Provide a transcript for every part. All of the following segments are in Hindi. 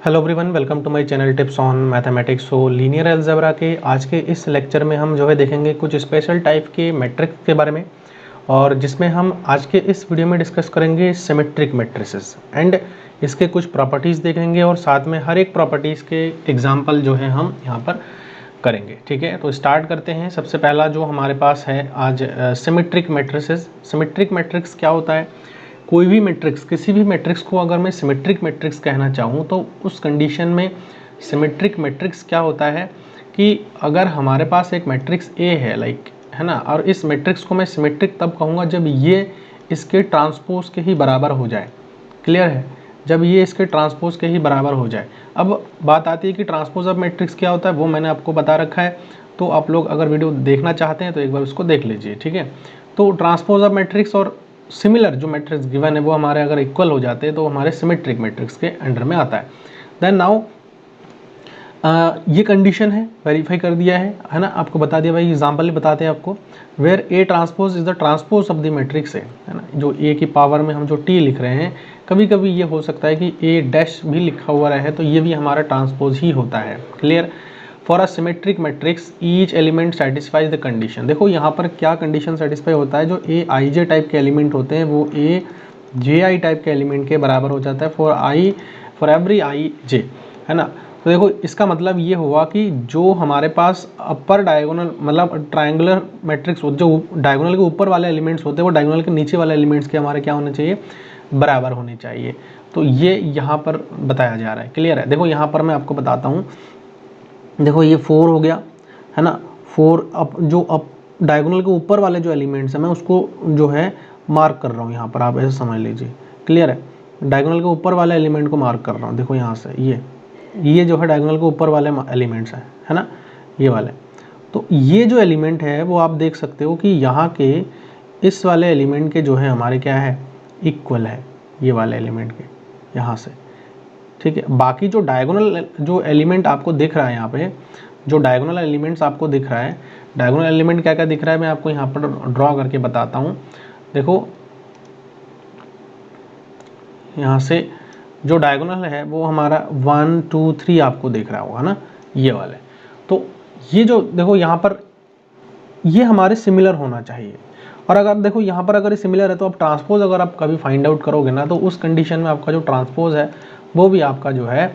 Hello everyone, welcome to my channel tips on mathematics. So linear algebra के आज के इस लेक्चर में हम जो है देखेंगे कुछ स्पेशल टाइप के मैट्रिक्स के बारे में, और जिसमें हम आज के इस वीडियो में डिस्कस करेंगे सिमेट्रिक मैट्रिसेस एंड इसके कुछ प्रॉपर्टीज़ देखेंगे, और साथ में हर एक प्रॉपर्टीज़ के एग्जाम्पल जो है हम यहाँ पर करेंगे। ठीक है, तो स्टार्ट करते हैं। सबसे पहला जो हमारे पास है आज सिमेट्रिक मैट्रिसेस। सिमेट्रिक मैट्रिक्स क्या होता है? कोई भी मैट्रिक्स, किसी भी मैट्रिक्स को अगर मैं सिमेट्रिक मैट्रिक्स कहना चाहूँ तो उस कंडीशन में सिमेट्रिक मैट्रिक्स क्या होता है कि अगर हमारे पास एक मैट्रिक्स ए है, लाइक, है ना, और इस मैट्रिक्स को मैं सिमेट्रिक तब कहूँगा जब ये इसके ट्रांसपोज के ही बराबर हो जाए। क्लियर है? जब ये इसके ट्रांसपोज के ही बराबर हो जाए। अब बात आती है कि ट्रांसपोज ऑफ मैट्रिक्स क्या होता है, वो मैंने आपको बता रखा है, तो आप लोग अगर वीडियो देखना चाहते हैं तो एक बार उसको देख लीजिए। ठीक है, तो ट्रांसपोज ऑफ मैट्रिक्स और सिमिलर जो मैट्रिक्स गिवन है वो हमारे अगर इक्वल हो जाते हैं तो हमारे सिमेट्रिक मैट्रिक्स के अंडर में आता है। देन नाउ ये कंडीशन है, वेरीफाई कर दिया है ना, आपको बता दिया भाई, एग्जांपल बताते हैं आपको। Where A transpose is the transpose of the matrix है ना, जो ए की पावर में हम जो टी लिख रहे हैं, कभी कभी ये हो सकता है कि ए डैश भी लिखा हुआ रहे, तो ये भी हमारा ट्रांसपोज ही होता है। Clear? For a symmetric matrix each element satisfies the condition. देखो यहाँ पर क्या कंडीशन सेटिस्फाई होता है, जो ए आई जे टाइप के एलिमेंट होते हैं वो ए जे आई टाइप के एलिमेंट के बराबर हो जाता है फॉर एवरी आई जे, है ना। तो देखो इसका मतलब ये हुआ कि जो हमारे पास अपर डायगोनल मतलब ट्रायंगुलर मैट्रिक्स, जो डायगोनल के ऊपर वाले एलिमेंट्स होते हैं वो डायगोनल के नीचे वाले एलिमेंट्स के हमारे क्या होने चाहिए, बराबर होने चाहिए। तो ये यहाँ पर बताया जा रहा है। क्लियर है? देखो यहाँ पर मैं आपको बताता हूँ। देखो ये 4 हो गया, है ना। 4 अप डायगोनल के ऊपर वाले जो एलिमेंट्स हैं मैं उसको जो है मार्क कर रहा हूँ यहाँ पर, आप ऐसे समझ लीजिए। क्लियर है? डायगोनल के ऊपर वाले एलिमेंट को मार्क कर रहा हूँ। देखो यहाँ से ये जो है डायगोनल के ऊपर वाले एलिमेंट्स हैं, है ना, ये वाले। तो ये जो एलिमेंट है वो आप देख सकते हो कि यहाँ के इस वाले एलिमेंट के जो है हमारे क्या है, इक्वल है ये वाले एलिमेंट के यहाँ से। ठीक है, बाकी जो डायगोनल जो एलिमेंट आपको दिख रहा है यहाँ पे, जो डायगोनल एलिमेंट्स आपको दिख रहा है, डायगोनल एलिमेंट क्या क्या दिख रहा है मैं आपको यहाँ पर ड्रॉ करके बताता हूँ। देखो यहाँ से जो डायगोनल है वो हमारा 1 2 3 आपको दिख रहा होगा ना, ये वाले। तो ये जो देखो यहाँ पर ये हमारे सिमिलर होना चाहिए, और अगर देखो यहाँ पर अगर ये सिमिलर है तो आप ट्रांसपोज अगर आप कभी फाइंड आउट करोगे ना, तो उस कंडीशन में आपका जो ट्रांसपोज है वो भी आपका जो है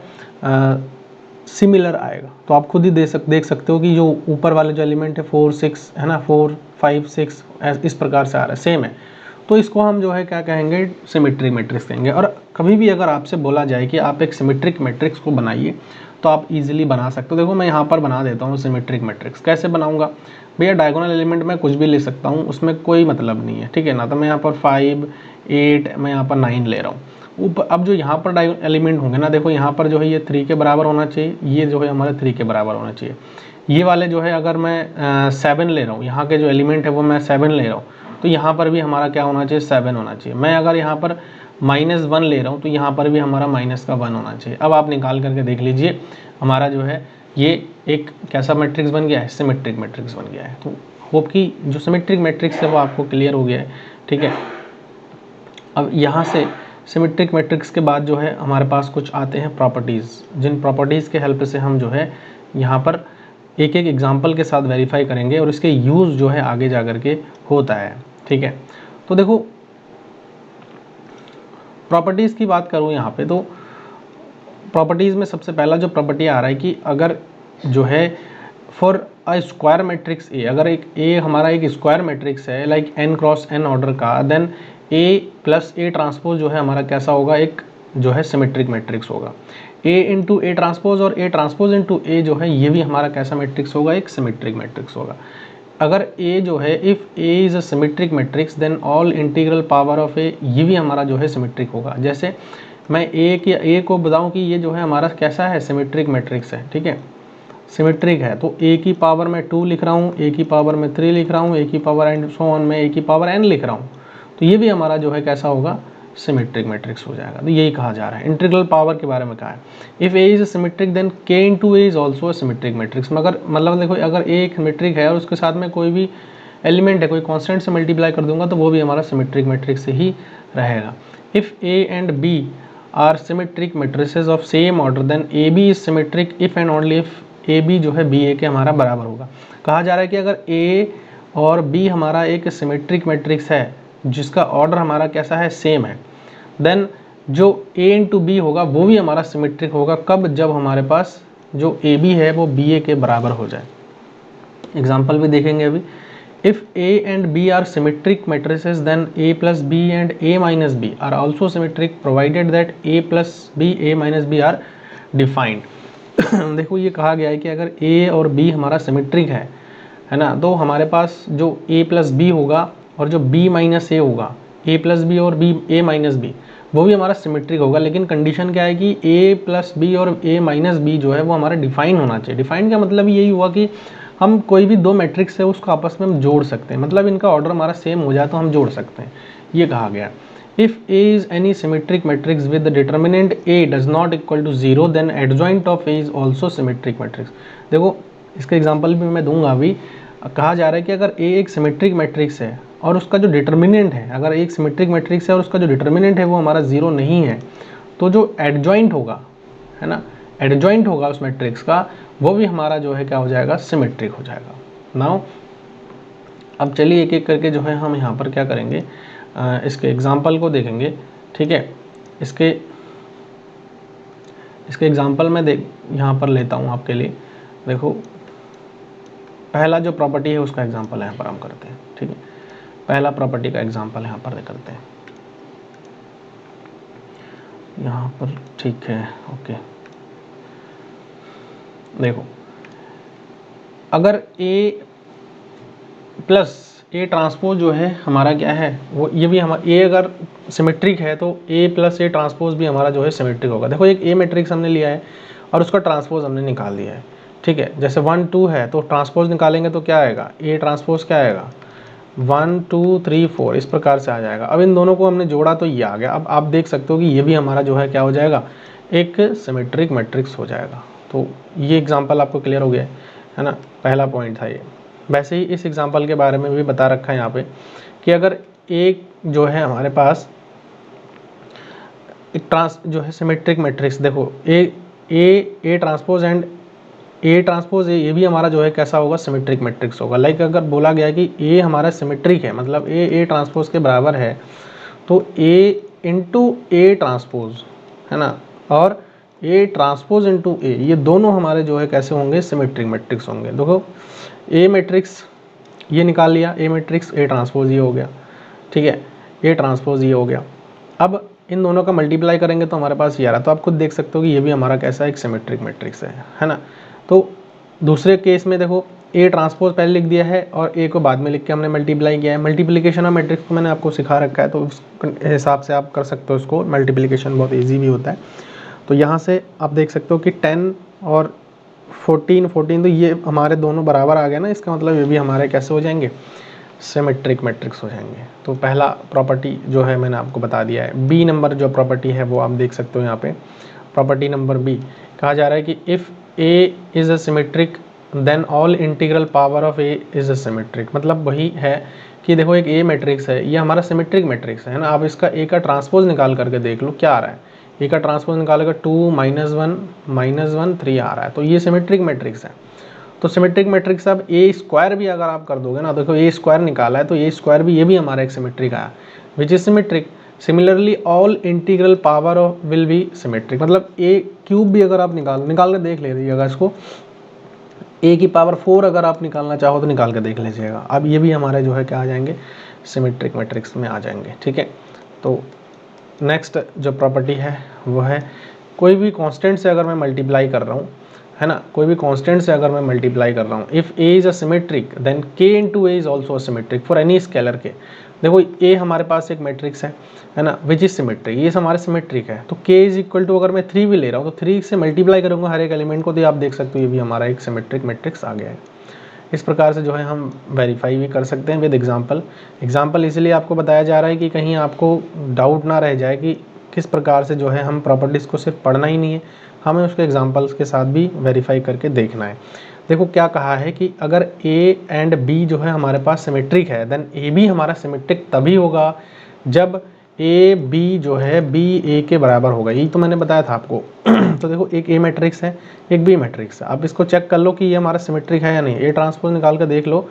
सिमिलर आएगा। तो आप खुद ही देख सकते हो कि जो ऊपर वाले जो एलिमेंट है 4 6 है ना, 4 5 6 इस प्रकार से आ रहा है, सेम है। तो इसको हम जो है क्या कहेंगे, सिमेट्रिक मैट्रिक्स कहेंगे। और कभी भी अगर आपसे बोला जाए कि आप एक सिमेट्रिक मैट्रिक्स को बनाइए तो आप इजीली बना सकते हो। देखो मैं यहाँ पर बना देता हूँ सिमेट्रिक मैट्रिक्स। कैसे बनाऊंगा भैया? डायगोनल एलिमेंट मैं कुछ भी ले सकता हूँ, उसमें कोई मतलब नहीं है। ठीक है ना, तो मैं यहाँ पर 5 8 मैं यहाँ पर 9 ले रहा हूँ ऊपर। अब जो यहाँ पर एलिमेंट होंगे ना, देखो यहाँ पर जो है ये 3 के बराबर होना चाहिए, ये जो है हमारे 3 के बराबर होना चाहिए। ये वाले जो है अगर मैं 7 ले रहा हूँ, यहाँ के जो एलिमेंट है वो मैं 7 ले रहा हूँ, तो यहाँ पर भी हमारा क्या होना चाहिए, 7 होना चाहिए। मैं अगर यहाँ पर -1 ले रहा हूँ तो यहाँ पर भी हमारा -1 होना चाहिए। अब आप निकाल करके देख लीजिए, हमारा जो है ये एक कैसा मैट्रिक्स बन गया है, सिमेट्रिक मैट्रिक्स बन गया है। तो होप कि जो सिमेट्रिक मैट्रिक्स है वो आपको क्लियर हो गया है। ठीक है, अब यहाँ से सिमेट्रिक मैट्रिक्स के बाद जो है हमारे पास कुछ आते हैं प्रॉपर्टीज़, जिन प्रॉपर्टीज़ के हेल्प से हम जो है यहाँ पर एक एक एग्जांपल के साथ वेरीफाई करेंगे, और इसके यूज़ जो है आगे जा कर के होता है। ठीक है, तो देखो प्रॉपर्टीज़ की बात करूँ यहाँ पे, तो प्रॉपर्टीज़ में सबसे पहला जो प्रॉपर्टी आ रहा है कि अगर जो है for a square matrix A, अगर एक ए हमारा एक स्क्वायर मैट्रिक्स है like n cross n order का, then a plus A transpose जो है हमारा कैसा होगा, एक जो है सिमेट्रिक मैट्रिक्स होगा। a इंटू ए ट्रांसपोज और ए ट्रांसपोज इंटू ए जो है ये भी हमारा कैसा मैट्रिक्स होगा, एक सिमेट्रिक मैट्रिक्स होगा। अगर a जो है if a is a symmetric matrix then all integral power of a, ये भी हमारा जो है सिमेट्रिक होगा। जैसे मैं a को बताऊं कि ये जो है हमारा कैसा है, सिमेट्रिक मैट्रिक्स है। ठीक है, सिमेट्रिक है, तो a की पावर में 2 लिख रहा हूँ, a की पावर में 3 लिख रहा हूँ, a की पावर एंड सो ऑन में a की पावर n लिख रहा हूँ, तो ये भी हमारा जो है कैसा होगा, सिमेट्रिक मैट्रिक्स हो जाएगा। तो यही कहा जा रहा है, इंटीग्रल पावर के बारे में कहा है। If a is symmetric then k into A is also a symmetric matrix. मगर मतलब देखो अगर a एक सिमेट्रिक है और उसके साथ में कोई भी एलिमेंट है, कोई कांस्टेंट से मल्टीप्लाई कर दूंगा तो वो भी हमारा सिमेट्रिक मैट्रिक्स ही रहेगा। If a and b are symmetric matrices of same order then A B is symmetric if and only if A B जो है बी ए के हमारा बराबर होगा। कहा जा रहा है कि अगर ए और बी हमारा एक सिमेट्रिक मैट्रिक्स है जिसका ऑर्डर हमारा कैसा है, सेम है, देन जो ए इंटू बी होगा वो भी हमारा सिमेट्रिक होगा। कब? जब हमारे पास जो ए बी है वो बी ए के बराबर हो जाए। एग्जाम्पल भी देखेंगे अभी। If A and B are symmetric matrices then A plus B and A minus B are also symmetric provided that A plus B A minus B are defined. देखो ये कहा गया है कि अगर ए और बी हमारा सिमेट्रिक है ना, तो हमारे पास जो ए प्लस बी होगा और जो बी माइनस ए होगा, ए प्लस बी और बी ए माइनस बी, वो भी हमारा सिमेट्रिक होगा। लेकिन कंडीशन क्या है कि ए प्लस बी और ए माइनस बी जो है वो हमारा डिफाइन होना चाहिए। डिफाइन का मतलब यही हुआ कि हम कोई भी दो मैट्रिक्स है उसको आपस में हम जोड़ सकते हैं, मतलब इनका ऑर्डर हमारा सेम हो जाए तो हम जोड़ सकते हैं, ये कहा गया। If A is any symmetric matrix with the determinant A does not equal to 0 then adjoint of A is also symmetric matrix. देखो इसका एग्जाम्पल भी मैं दूंगा अभी। कहा जा रहा है कि अगर ए एक सिमेट्रिक मैट्रिक्स है और उसका जो डिटर्मिनेंट है, अगर एक सिमेट्रिक मैट्रिक्स है और उसका जो डिटर्मिनेंट है वो हमारा 0 नहीं है, तो जो एडजॉइंट होगा, है ना, एडजॉइंट होगा उस मैट्रिक्स का, वो भी हमारा जो है क्या हो जाएगा, सिमेट्रिक हो जाएगा। नाउ अब चलिए एक एक करके जो है हम यहाँ पर क्या करेंगे, इसके एग्जाम्पल को देखेंगे। ठीक है, इसके एग्जाम्पल मैं यहाँ पर लेता हूँ आपके लिए। देखो पहला जो प्रॉपर्टी है उसका एग्जाम्पल यहाँ पर हम करते हैं। ठीक है, पहला प्रॉपर्टी का एग्जाम्पल यहाँ पर करते हैं, यहाँ पर। ठीक है, ओके। देखो अगर ए प्लस ए ट्रांसपोज जो है हमारा क्या है, वो ये भी हमारा ए अगर सिमेट्रिक है तो ए प्लस ए ट्रांसपोज भी हमारा जो है सिमेट्रिक होगा। देखो एक ए मैट्रिक्स हमने लिया है और उसका ट्रांसपोज हमने निकाल दिया है। ठीक है, जैसे 1 2 है तो ट्रांसपोज निकालेंगे तो क्या आएगा, ए ट्रांसपोज क्या आएगा, 1 2 3 4 इस प्रकार से आ जाएगा। अब इन दोनों को हमने जोड़ा तो ये आ गया। अब आप देख सकते हो कि ये भी हमारा जो है क्या हो जाएगा, एक सिमेट्रिक मैट्रिक्स हो जाएगा। तो ये एग्जाम्पल आपको क्लियर हो गया है ना, पहला पॉइंट था ये। वैसे ही इस एग्जाम्पल के बारे में भी बता रखा है यहाँ पे कि अगर एक जो है हमारे पास एक जो है सिमेट्रिक मैट्रिक्स, देखो A transpose and A transpose ये भी हमारा जो है कैसा होगा, सिमेट्रिक मैट्रिक्स होगा। लाइक अगर बोला गया कि ए हमारा सिमेट्रिक है, मतलब ए ट्रांसपोज के बराबर है, तो ए इंटू ए ट्रांसपोज, है ना, और ए ट्रांसपोज इंटू ए, ये दोनों हमारे जो है कैसे होंगे, सिमेट्रिक मैट्रिक्स होंगे। देखो ए मैट्रिक्स ये निकाल लिया, ए मैट्रिक्स ए ट्रांसपोज ये हो गया। ठीक है, ए ट्रांसपोज ये हो गया। अब इन दोनों का मल्टीप्लाई करेंगे तो हमारे पास ये आ रहा है। तो आप खुद देख सकते हो कि ये भी हमारा कैसा एक सिमेट्रिक मैट्रिक्स है ना। तो दूसरे केस में देखो ए ट्रांसपोज पहले लिख दिया है और ए को बाद में लिख के हमने मल्टीप्लाई किया है। मल्टीप्लिकेशन ऑफ मैट्रिक्स को मैंने आपको सिखा रखा है, तो उस हिसाब से आप कर सकते हो इसको। मल्टीप्लिकेशन बहुत ईजी भी होता है। तो यहाँ से आप देख सकते हो कि 10 और 14 तो ये हमारे दोनों बराबर आ गए ना, इसका मतलब ये भी हमारे कैसे हो जाएंगे, सिमेट्रिक मैट्रिक्स हो जाएंगे। तो पहला प्रॉपर्टी जो है मैंने आपको बता दिया है। बी नंबर जो प्रॉपर्टी है वो आप देख सकते हो यहाँ पे, प्रॉपर्टी नंबर बी। कहा जा रहा है कि if A is a symmetric then all integral power of A is a symmetric. मतलब वही है कि देखो एक ए मैट्रिक्स है, ये हमारा सिमेट्रिक मैट्रिक्स है ना। आप इसका ए का ट्रांसपोज निकाल करके देख लो क्या आ रहा है। ए का ट्रांसपोज निकालेगा 2 -1 -1 3 आ रहा है, तो ये सिमेट्रिक मैट्रिक्स है। तो सिमेट्रिक मैट्रिक्स अब ए स्क्वायर भी अगर आप कर दोगे ना, देखो ए स्क्वायर निकाला है तो ए स्क्वायर भी, ये भी हमारा एक सिमेट्रिक आया, which is symmetric. Similarly all integral power of will be symmetric. मतलब ए क्यूब भी अगर आप निकाल के देख लीजिएगा इसको, ए की पावर 4 अगर आप निकालना चाहो तो निकाल के देख लीजिएगा। अब ये भी हमारे जो है क्या आ जाएंगे, सिमेट्रिक मैट्रिक्स में आ जाएंगे। ठीक है, तो नेक्स्ट जो प्रॉपर्टी है वो है कोई भी कांस्टेंट से अगर मैं मल्टीप्लाई कर रहा हूँ, है ना, कोई भी कांस्टेंट से अगर मैं मल्टीप्लाई कर रहा हूँ, if A is a symmetric then k into A is also symmetric for any scalar k. देखो ए हमारे पास एक मैट्रिक्स है ना, विच इज सिमेट्रिक, ये हमारे सिमेट्रिक है। तो के इज इक्वल टू अगर मैं 3 भी ले रहा हूँ तो 3 से मल्टीप्लाई करूँगा हर एक एलिमेंट को, तो आप देख सकते हो ये भी हमारा एक सिमेट्रिक मैट्रिक्स आ गया है। इस प्रकार से जो है हम वेरीफाई भी कर सकते हैं विद एग्जाम्पल इसलिए आपको बताया जा रहा है कि कहीं आपको डाउट ना रह जाए कि किस प्रकार से जो है हम प्रॉपर्टीज़ को सिर्फ पढ़ना ही नहीं है, हमें उसके एग्जाम्पल्स के साथ भी वेरीफाई करके देखना है। देखो क्या कहा है कि अगर ए एंड बी जो है हमारे पास सिमेट्रिक है, देन ए भी हमारा सिमेट्रिक तभी होगा जब ए बी जो है बी ए के बराबर होगा, यही तो मैंने बताया था आपको। तो देखो एक ए मैट्रिक्स है, एक बी मैट्रिक्स है। अब इसको चेक कर लो कि ये हमारा सिमेट्रिक है या नहीं। ए ट्रांसपोज निकाल कर देख लो,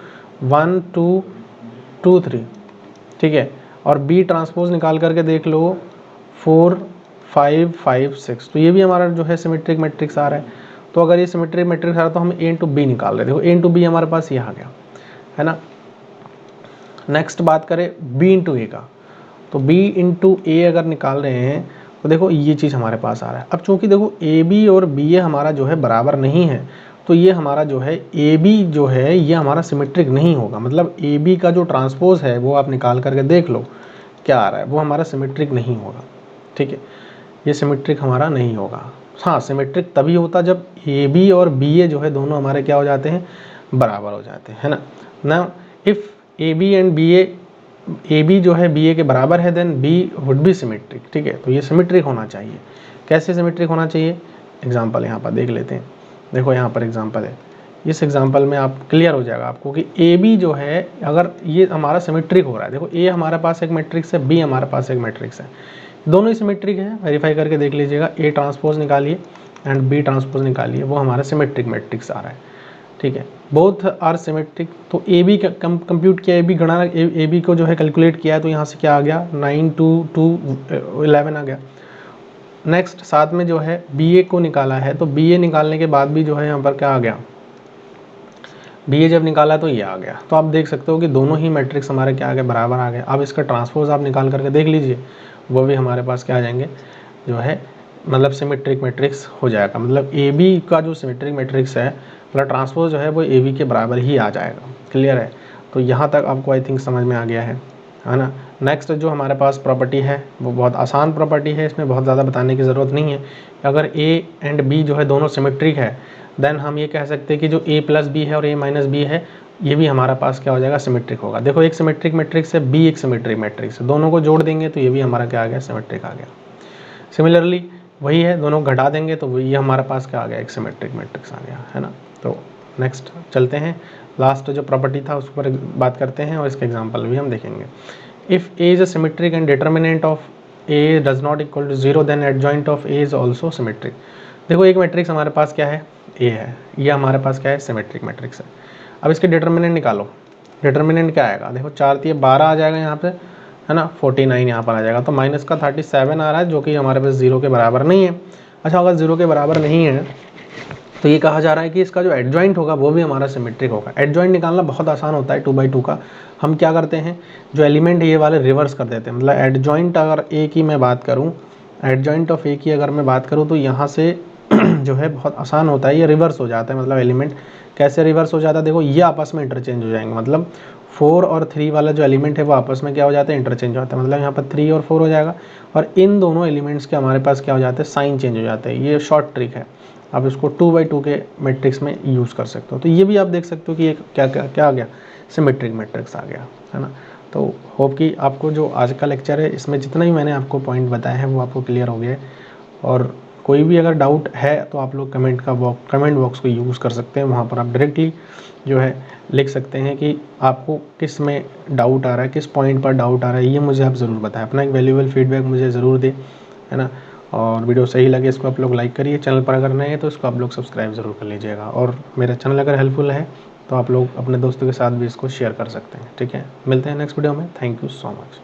1 2 2 3, ठीक है। और बी ट्रांसपोज निकाल करके देख लो 4 5 5 6, तो ये भी हमारा जो है सिमेट्रिक मैट्रिक्स आ रहा है। तो अगर ये सिमेट्रिक मैट्रिक्स आ रहा है तो हम ए इंटू बी निकाल रहे हैं। देखो ए इंटू बी हमारे पास ये आ गया, है ना। नेक्स्ट बात करें बी इंटू ए का, तो b इंटू ए अगर निकाल रहे हैं तो देखो ये चीज़ हमारे पास आ रहा है। अब चूंकि देखो ए बी और बी ए हमारा जो है बराबर नहीं है, तो ये हमारा जो है ए बी जो है ये हमारा सिमेट्रिक नहीं होगा। मतलब ए बी का जो ट्रांसपोज है वो आप निकाल करके देख लो क्या आ रहा है, वो हमारा सिमेट्रिक नहीं होगा, ठीक है। ये सिमेट्रिक हमारा नहीं होगा। हाँ, सिमेट्रिक तभी होता जब ए बी और बी ए जो है दोनों हमारे क्या हो जाते हैं, बराबर हो जाते हैं, है ना। Now if A B and B A B जो है बी ए के बराबर है, then B would be symmetric, ठीक है। तो ये सिमेट्रिक होना चाहिए। कैसे सिमेट्रिक होना चाहिए, एग्जाम्पल यहाँ पर देख लेते हैं। देखो यहाँ पर एग्जाम्पल है, इस एग्जाम्पल में आप क्लियर हो जाएगा आपको कि ए बी जो है अगर ये हमारा सिमेट्रिक हो रहा है। देखो ए हमारे पास एक मैट्रिक्स है, बी हमारे पास एक मैट्रिक्स है, दोनों ही सिमेट्रिक है। वेरीफाई करके देख लीजिएगा, ए ट्रांसपोज निकालिए एंड बी ट्रांसपोज निकालिए, वो हमारा सिमेट्रिक मैट्रिक्स आ रहा है, ठीक है। Both are symmetric. तो ए बी कंप्यूट किया, ए बी गणना, ए बी को जो है कैलकुलेट किया है, तो यहाँ से क्या आ गया 9 2 2 11 आ गया। नेक्स्ट साथ में जो है बी ए को निकाला है, तो बी ए निकालने के बाद भी जो है यहाँ पर क्या आ गया, बी ए जब निकाला तो ये आ गया। तो आप देख सकते हो कि दोनों ही मैट्रिक्स हमारे क्या आ गए, बराबर आ गए। अब इसका ट्रांसपोज आप निकाल करके देख लीजिए, वो भी हमारे पास क्या आ जाएंगे, जो है मतलब सिमेट्रिक मैट्रिक्स हो जाएगा। मतलब ए बी का जो सिमेट्रिक मैट्रिक्स है, मतलब ट्रांसपोज जो है वो ए बी के बराबर ही आ जाएगा। क्लियर है। तो यहाँ तक आपको आई थिंक समझ में आ गया है ना। नेक्स्ट जो हमारे पास प्रॉपर्टी है वो बहुत आसान प्रॉपर्टी है, इसमें बहुत ज़्यादा बताने की ज़रूरत नहीं है। अगर ए एंड बी जो है दोनों सिमेट्रिक है, देन हम ये कह सकते हैं कि जो ए प्लस बी है और ए माइनस बी है, ये भी हमारा पास क्या हो जाएगा, सिमेट्रिक होगा। देखो एक सिमेट्रिक मैट्रिक्स है, बी एक सिमेट्रिक मैट्रिक्स है, दोनों को जोड़ देंगे तो ये भी हमारा क्या आ गया, सिमेट्रिक आ गया। सिमिलरली वही है, दोनों घटा देंगे तो ये हमारे पास क्या आ गया, एक सिमेट्रिक मैट्रिक्स आ गया, है ना। तो नेक्स्ट चलते हैं, लास्ट जो प्रॉपर्टी था उस पर बात करते हैं और इसके एग्जांपल भी हम देखेंगे। If A is a symmetric and determinant of A does not equal to 0, then adjoint of A is also symmetric. देखो एक मैट्रिक्स हमारे पास क्या है, ए है, ये हमारे पास क्या है, सिमेट्रिक मैट्रिक्स है। अब इसके डिटर्मिनेंट निकालो, डिटर्मिनेंट क्या आएगा, देखो 4 3 12 आ जाएगा यहाँ पे, है ना। 49 यहाँ पर आ जाएगा, तो माइनस का 37 आ रहा है, जो कि हमारे पास 0 के बराबर नहीं है। अच्छा, अगर 0 के बराबर नहीं है तो ये कहा जा रहा है कि इसका जो एडजॉइंट होगा वो भी हमारा सिमेट्रिक होगा। एडजॉइंट निकालना बहुत आसान होता है 2/2 का। हम क्या करते हैं, जो एलिमेंट है ये वाले रिवर्स कर देते हैं। मतलब एडजॉइंट अगर ए की मैं बात करूँ, एडजॉइंट ऑफ ए की अगर मैं बात करूँ, तो यहाँ से जो है बहुत आसान होता है, ये रिवर्स हो जाता है। मतलब एलिमेंट कैसे रिवर्स हो जाता है, देखो ये आपस में इंटरचेंज हो जाएंगे। मतलब 4 और 3 वाला जो एलिमेंट है वो आपस में क्या हो जाता है, इंटरचेंज हो जाता है। मतलब यहाँ पर 3 और 4 हो जाएगा, और इन दोनों एलिमेंट्स के हमारे पास क्या हो जाते हैं, साइन चेंज हो जाते हैं। ये शॉर्ट ट्रिक है, आप इसको 2/2 के मैट्रिक्स में यूज़ कर सकते हो। तो ये भी आप देख सकते हो कि ये क्या आ गया, सिमेट्रिक मैट्रिक्स आ गया, है ना। तो होप कि आपको जो आज का लेक्चर है इसमें जितना ही मैंने आपको पॉइंट बताया है वो आपको क्लियर हो गया है। और कोई भी अगर डाउट है तो आप लोग कमेंट बॉक्स को यूज़ कर सकते हैं, वहाँ पर आप डायरेक्टली जो है लिख सकते हैं कि आपको किस में डाउट आ रहा है, किस पॉइंट पर डाउट आ रहा है, ये मुझे आप ज़रूर बताएं। अपना एक वैल्यूएबल फीडबैक मुझे ज़रूर दें, है ना। और वीडियो सही लगे इसको आप लोग लाइक करिए, चैनल पर अगर नए हैं तो इसको आप लोग सब्सक्राइब ज़रूर कर लीजिएगा। और मेरा चैनल अगर हेल्पफुल है तो आप लोग अपने दोस्तों के साथ भी इसको शेयर कर सकते हैं, ठीक है। मिलते हैं नेक्स्ट वीडियो में, थैंक यू सो मच।